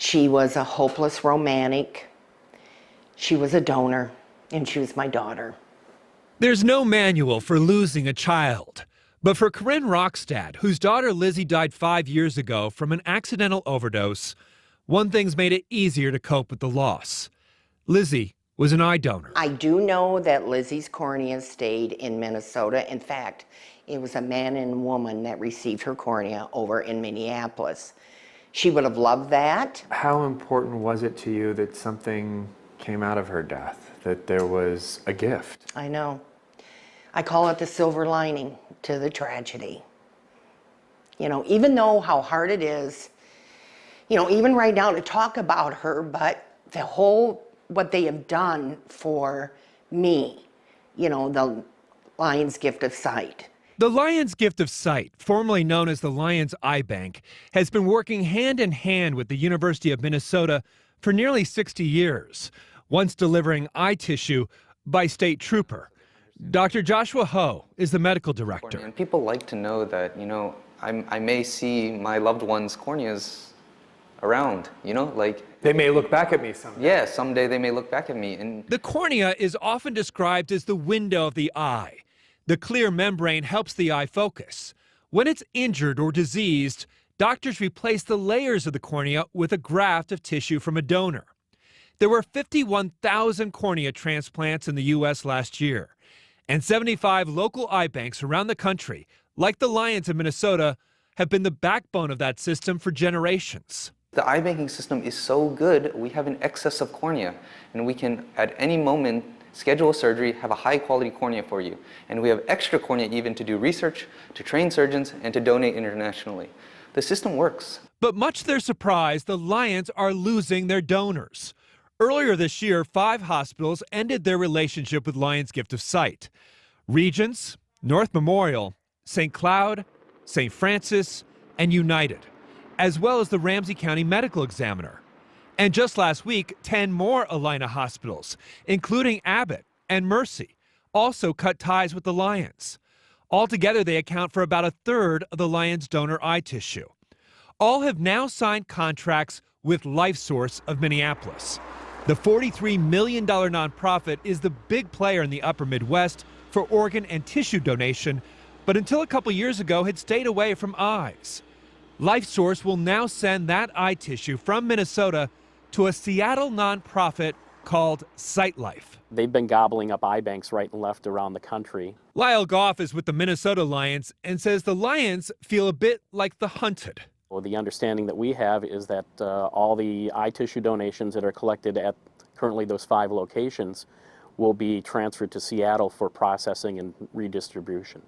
She was a hopeless romantic. She was a donor, and she was my daughter. There's no manual for losing a child. But for Corinne Rockstad, whose daughter Lizzie died 5 years ago from an accidental overdose, one thing's made it easier to cope with the loss. Lizzie was an eye donor. I do know that Lizzie's cornea stayed in Minnesota. In fact, it was a man and woman that received her cornea over in Minneapolis. She would have loved that. How important was it to you that something came out of her death, that there was a gift? I know. I call it the silver lining to the tragedy. You know, even though how hard it is, you know, even right now to talk about her, but the whole, what they have done for me, you know, the Lion's Gift of Sight. The Lion's Gift of Sight, formerly known as the Lions Eye Bank, has been working hand in hand with the University of Minnesota for nearly 60 years, once delivering eye tissue by state trooper. Dr. Joshua Ho is the medical director. And people like to know that, you know, I may see my loved one's corneas around, you know, like... They may look back at me someday. Yeah, someday they may look back at me. And the cornea is often described as the window of the eye. The clear membrane helps the eye focus. When it's injured or diseased, doctors replace the layers of the cornea with a graft of tissue from a donor. There were 51,000 cornea transplants in the U.S. last year, and 75 local eye banks around the country, like the Lions in Minnesota, have been the backbone of that system for generations. the eye banking system is so good, we have an excess of cornea, and we can, at any moment, schedule a surgery, have a high-quality cornea for you. And we have extra cornea even to do research, to train surgeons, and to donate internationally. The system works. But much to their surprise, the Lions are losing their donors. Earlier this year, 5 hospitals ended their relationship with Lions Gift of Sight. Regents, North Memorial, St. Cloud, St. Francis, and United, as well as the Ramsey County Medical Examiner. And just last week, 10 more Allina hospitals, including Abbott and Mercy, also cut ties with the Lions. Altogether, they account for about a third of the Lions' donor eye tissue. All have now signed contracts with LifeSource of Minneapolis. The $43 million nonprofit is the big player in the upper Midwest for organ and tissue donation, but until a couple years ago had stayed away from eyes. LifeSource will now send that eye tissue from Minnesota to a Seattle nonprofit called SightLife. They've been gobbling up eye banks right and left around the country. Lyle Goff is with the Minnesota Lions and says the Lions feel a bit like the hunted. Well, the understanding that we have is that all the eye tissue donations that are collected at currently those 5 locations will be transferred to Seattle for processing and redistribution.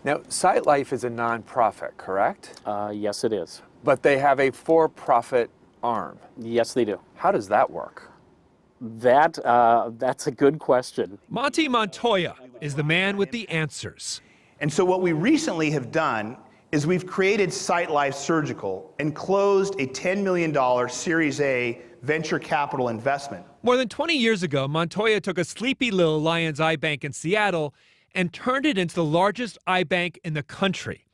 Now, SightLife is a nonprofit, correct? Yes, it is. But they have a for-profit arm. Yes, they do. How does that work? That's a good question. Monty Montoya is the man with the answers. And so what we recently have done is we've created SightLife Surgical and closed a $10 million Series A venture capital investment. More than 20 years ago, Montoya took a sleepy little Lions eye bank in Seattle and turned it into the largest eye bank in the country.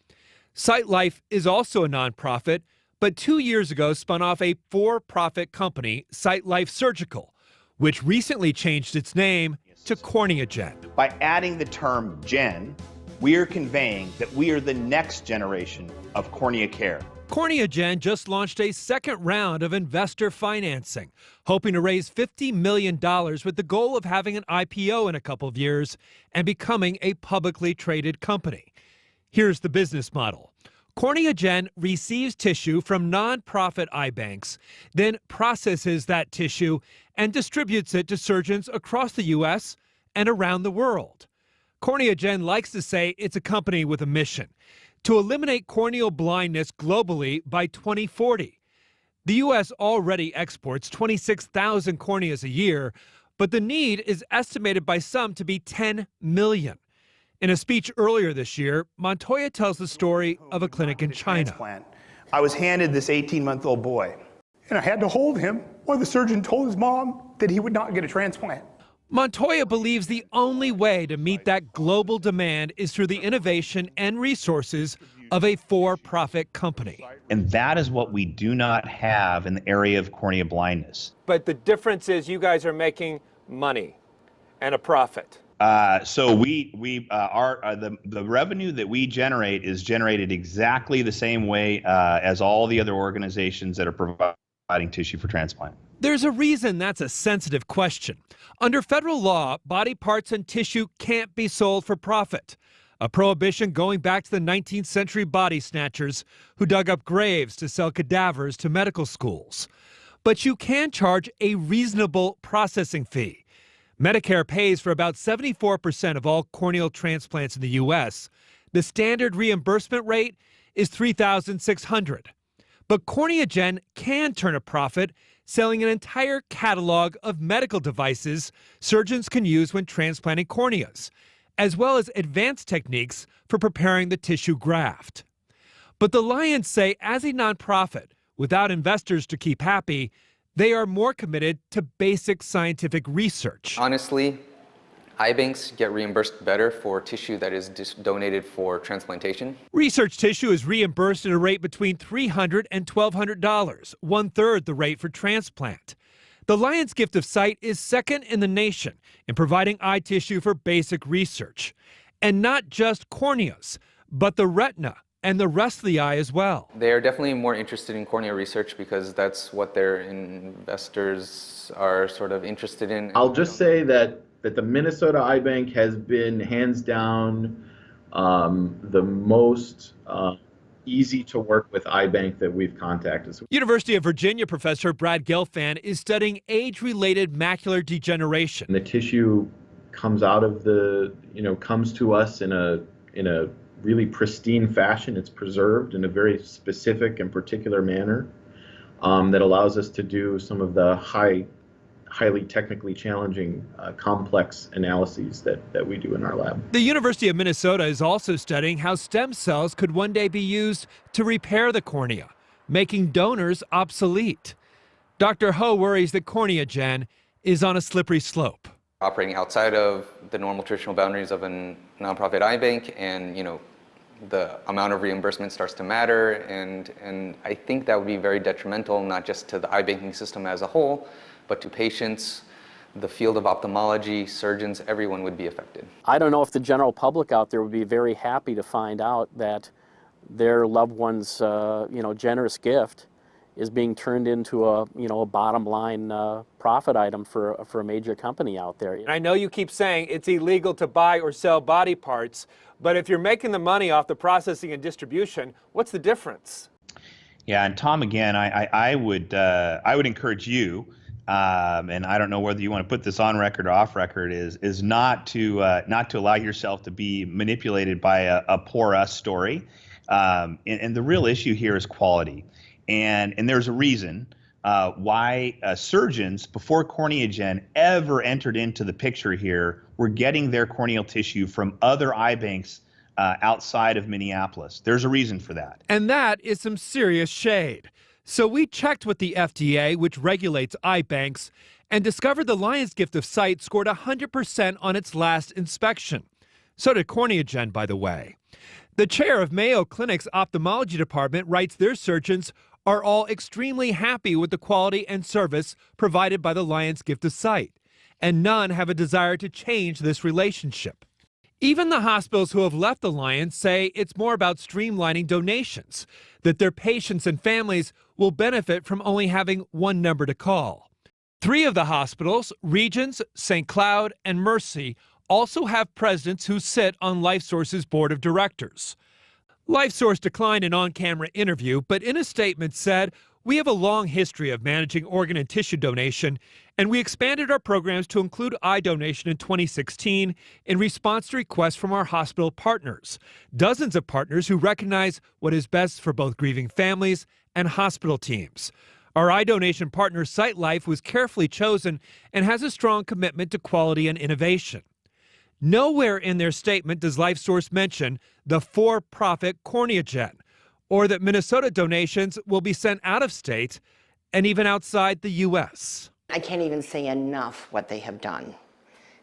SightLife is also a nonprofit, but 2 years ago spun off a for-profit company, SightLife Surgical, which recently changed its name to CorneaGen. By adding the term gen, we are conveying that we are the next generation of cornea care. CorneaGen just launched a second round of investor financing, hoping to raise $50 million with the goal of having an IPO in a couple of years and becoming a publicly traded company. Here's the business model. CorneaGen receives tissue from nonprofit eye banks, then processes that tissue and distributes it to surgeons across the U.S. and around the world. CorneaGen likes to say it's a company with a mission: to eliminate corneal blindness globally by 2040. The U.S. already exports 26,000 corneas a year, but the need is estimated by some to be 10 million. In a speech earlier this year, Montoya tells the story of a clinic in China. I was handed this 18-month-old boy, and I had to hold him while the surgeon told his mom that he would not get a transplant. Montoya believes the only way to meet that global demand is through the innovation and resources of a for-profit company. And that is what we do not have in the area of cornea blindness. But the difference is you guys are making money and a profit. So the revenue that we generate is generated exactly the same way as all the other organizations that are providing tissue for transplant. There's a reason that's a sensitive question. Under federal law, body parts and tissue can't be sold for profit. A prohibition going back to the 19th century body snatchers who dug up graves to sell cadavers to medical schools. But you can charge a reasonable processing fee. Medicare pays for about 74% of all corneal transplants in the U.S. The standard reimbursement rate is $3,600. But CorneaGen can turn a profit selling an entire catalog of medical devices surgeons can use when transplanting corneas, as well as advanced techniques for preparing the tissue graft. But the Lions say as a nonprofit, without investors to keep happy, they are more committed to basic scientific research. Honestly, eye banks get reimbursed better for tissue that is donated for transplantation. Research tissue is reimbursed at a rate between $300 and $1,200, one-third the rate for transplant. The Lions Gift of Sight is second in the nation in providing eye tissue for basic research. And not just corneas, but the retina and the rest of the eye as well. They are definitely more interested in cornea research because that's what their investors are sort of interested in. I'll just say that the Minnesota Eye Bank has been hands down the most easy to work with eye bank that we've contacted. University of Virginia professor Brad Gelfand is studying age-related macular degeneration. And the tissue comes out of comes to us in a really pristine fashion. It's preserved in a very specific and particular manner that allows us to do some of the highly technically challenging, complex analyses that we do in our lab. The University of Minnesota is also studying how stem cells could one day be used to repair the cornea, making donors obsolete. Dr. Ho worries that CorneaGen is on a slippery slope. Operating outside of the normal traditional boundaries of a nonprofit eye bank, and the amount of reimbursement starts to matter, and I think that would be very detrimental, not just to the eye banking system as a whole, but to patients, the field of ophthalmology, surgeons, everyone would be affected. I don't know if the general public out there would be very happy to find out that their loved one's generous gift is being turned into a bottom line profit item for a major company out there. I know you keep saying it's illegal to buy or sell body parts, but if you're making the money off the processing and distribution, what's the difference? Yeah, and Tom, again, I would encourage you, and I don't know whether you want to put this on record or off record, is not to allow yourself to be manipulated by a poor us story. And the real issue here is quality. And there's a reason why surgeons, before CorneaGen ever entered into the picture here, were getting their corneal tissue from other eye banks outside of Minneapolis. There's a reason for that. And that is some serious shade. So we checked with the FDA, which regulates eye banks, and discovered the Lions Gift of Sight scored 100% on its last inspection. So did CorneaGen, by the way. The chair of Mayo Clinic's ophthalmology department writes their surgeons are all extremely happy with the quality and service provided by the Lions Gift of Sight, and none have a desire to change this relationship. Even the hospitals who have left the Lions say it's more about streamlining donations, that their patients and families will benefit from only having one number to call. 3 of the hospitals, Regions, St. Cloud, and Mercy, also have presidents who sit on LifeSource's board of directors. LifeSource declined an on-camera interview, but in a statement said, "We have a long history of managing organ and tissue donation, and we expanded our programs to include eye donation in 2016 in response to requests from our hospital partners, dozens of partners who recognize what is best for both grieving families and hospital teams. Our eye donation partner, SightLife, was carefully chosen and has a strong commitment to quality and innovation." Nowhere in their statement does LifeSource mention the for-profit CorneaGen, or that Minnesota donations will be sent out of state and even outside the U.S. I can't even say enough what they have done.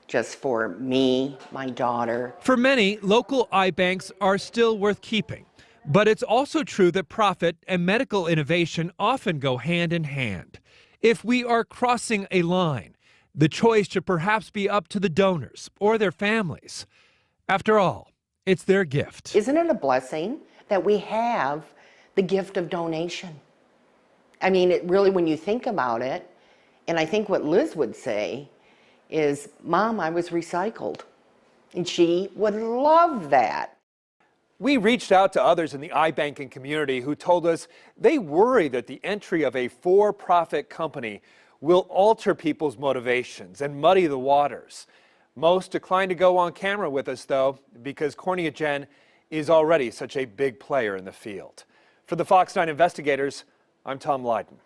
just for me, my daughter. For many, local eye banks are still worth keeping. But it's also true that profit and medical innovation often go hand in hand. If we are crossing a line, the choice should perhaps be up to the donors or their families. After all, it's their gift. Isn't it a blessing that we have the gift of donation? I mean, it really, when you think about it, and I think what Liz would say is, Mom, I was recycled. And she would love that. We reached out to others in the eye banking community who told us they worry that the entry of a for-profit company will alter people's motivations and muddy the waters. Most declined to go on camera with us, though, because CorneaGen is already such a big player in the field. For the Fox 9 investigators, I'm Tom Lydon.